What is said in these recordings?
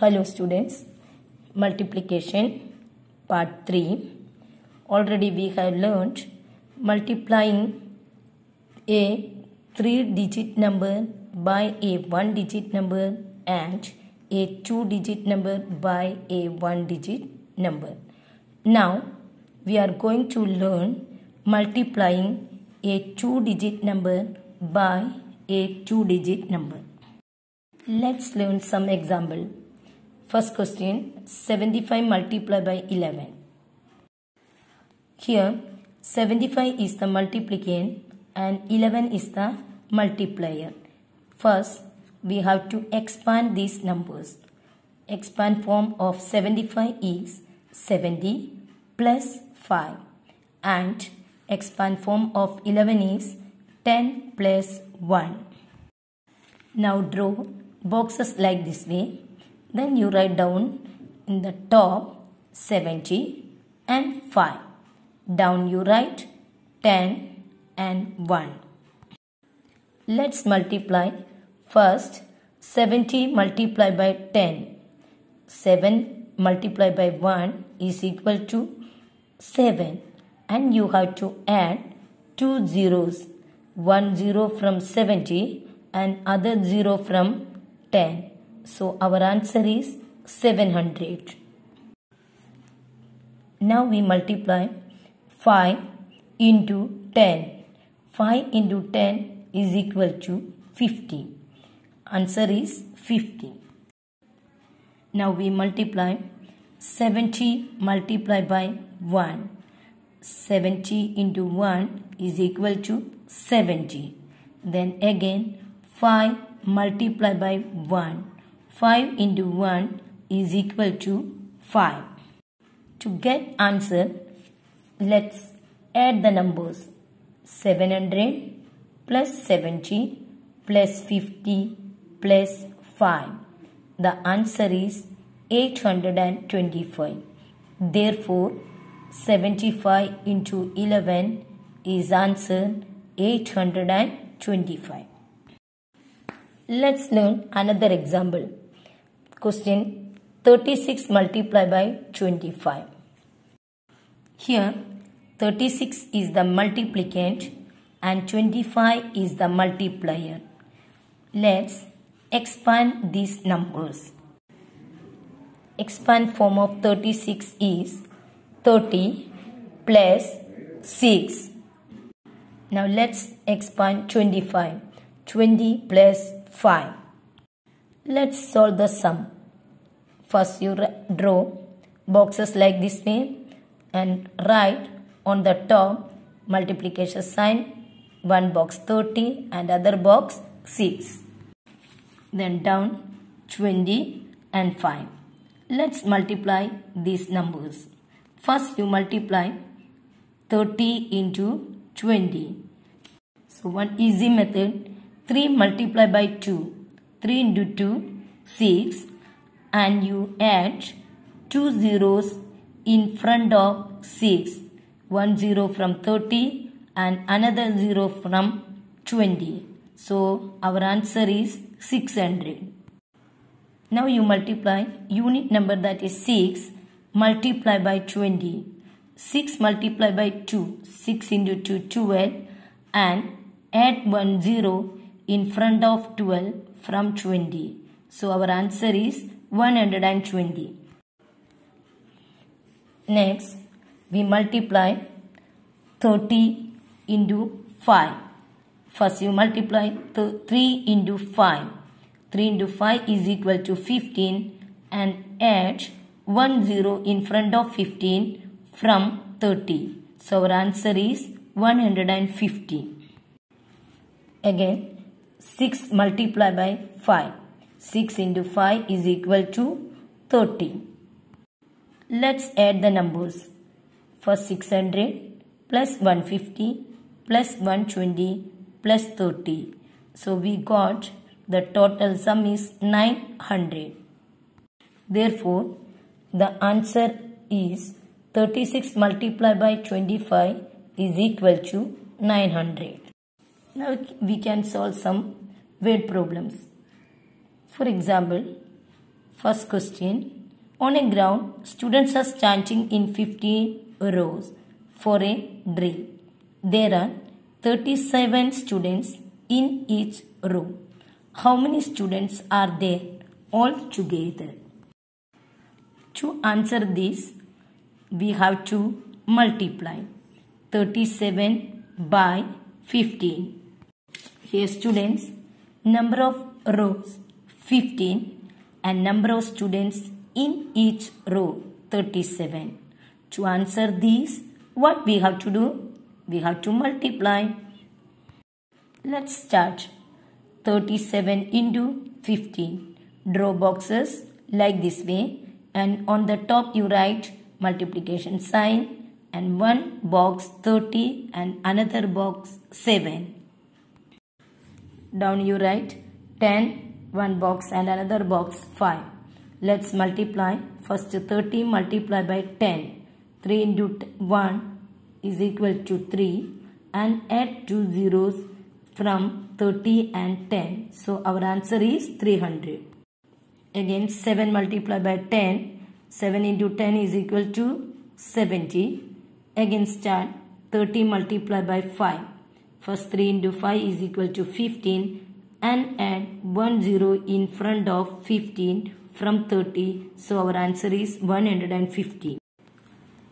Hello students, multiplication part 3. Already we have learned multiplying a 3-digit number by a 1-digit number and a 2-digit number by a 1-digit number. Now we are going to learn multiplying a 2-digit number by a 2-digit number. Let's learn some example. First question, 75 multiplied by 11. Here 75 is the multiplicand and 11 is the multiplier. First we have to expand these numbers. Expand form of 75 is 70 plus 5 and expand form of 11 is 10 plus 1. Now draw boxes like this way. Then you write down in the top 70 and 5. Down you write 10 and 1. Let's multiply. First 70 multiplied by 10. 7 multiplied by 1 is equal to 7. And you have to add 2 zeros. 1 0 from 70 and other 0 from 10. So our answer is 700. Now we multiply 5 into 10. 5 into 10 is equal to 50. Answer is 50. Now we multiply 70 multiplied by 1. 70 into 1 is equal to 70. Then again 5 multiplied by 1. 5 into 1 is equal to 5. To get answer, let's add the numbers. 700 plus 70 plus 50 plus 5. The answer is 825. Therefore, 75 into 11 is answer 825. Let's learn another example. Question 36 multiplied by 25. Here 36 is the multiplicand and 25 is the multiplier. Let's expand these numbers. Expand form of 36 is 30 plus 6. Now let's expand 25. 20 plus 5. Let's solve the sum. First you draw boxes like this way and write on the top multiplication sign. One box 30 and other box 6. Then down 20 and 5. Let's multiply these numbers. First you multiply 30 into 20. So one easy method, 3 multiplied by 2. 3 into 2, 6, and you add 2 zeros in front of 6. 1 0 from 30 and another 0 from 20. So our answer is 600. Now you multiply unit number, that is 6 multiplied by 20. 6 multiplied by 2, 6 into 2, 12, and add 1 0 in front of 12 from 20. So our answer is 120. Next we multiply 30 into 5. First you multiply 3 into 5. 3 into 5 is equal to 15 and add 1 0 in front of 15 from 30. So our answer is 150. Again 6 multiplied by 5. 6 into 5 is equal to 30. Let's add the numbers. First 600 plus 150 plus 120 plus 30. So we got the total sum is 900. Therefore, the answer is 36 multiplied by 25 is equal to 900. Now we can solve some word problems. For example, First question. On a ground, students are standing in 15 rows for a drill. There are 37 students in each row. How many students are there altogether? To answer this, we have to multiply 37 by 15. Here students, number of rows 15 and number of students in each row 37. To answer these, what we have to do? We have to multiply. Let's start. 37 into 15. Draw boxes like this way, and on the top you write multiplication sign, and one box 30 and another box 7. Down you write 10, one box and another box 5. Let's multiply. First 30 multiply by 10. 3 into 1 is equal to 3, and add 2 zeros from 30 and 10. So our answer is 300. Again 7 multiply by 10. 7 into 10 is equal to 70. Again start. 30 multiply by 5. First 3 into 5 is equal to 15, and add 1 zero in front of 15 from 30. So our answer is 150.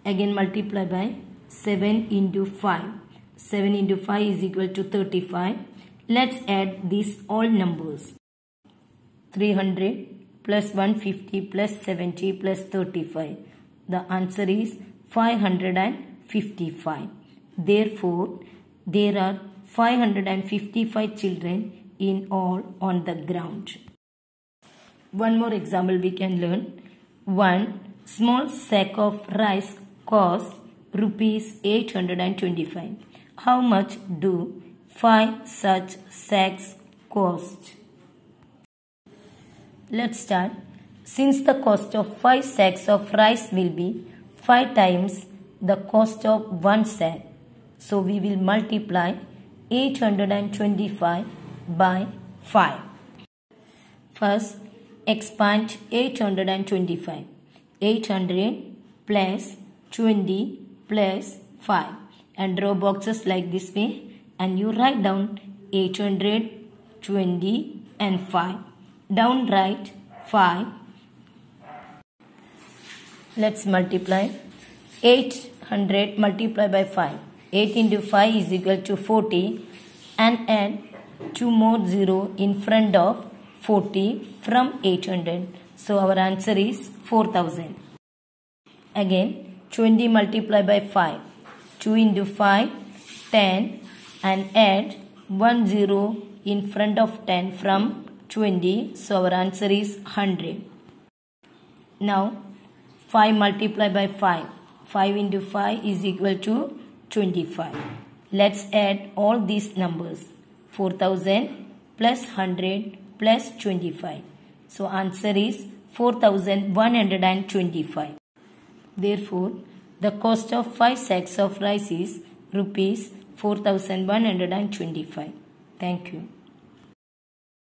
Again multiply by 7 into 5. 7 into 5 is equal to 35. Let's add these all numbers. 300 plus 150 plus 70 plus 35. The answer is 555. Therefore, there are 555 children in all on the ground. One more example we can learn. One small sack of rice costs rupees 825. How much do 5 such sacks cost? Let's start. Since the cost of 5 sacks of rice will be 5 times the cost of 1 sack, so we will multiply 825 by 5. First, expand 825. 800 plus 20 plus 5. And draw boxes like this way. And you write down 800, 20 and 5. Down write 5. Let's multiply. 800 multiply by 5. 8 into 5 is equal to 40, and add 2 more 0 in front of 40 from 800. So our answer is 4000. Again 20 multiply by 5. 2 into 5, 10, and add 1 0 in front of 10 from 20. So our answer is 100. Now 5 multiply by 5. 5 into 5 is equal to 25. Let's add all these numbers. 4000 plus 100 plus 25. So answer is 4125. Therefore, the cost of 5 sacks of rice is rupees 4125. Thank you.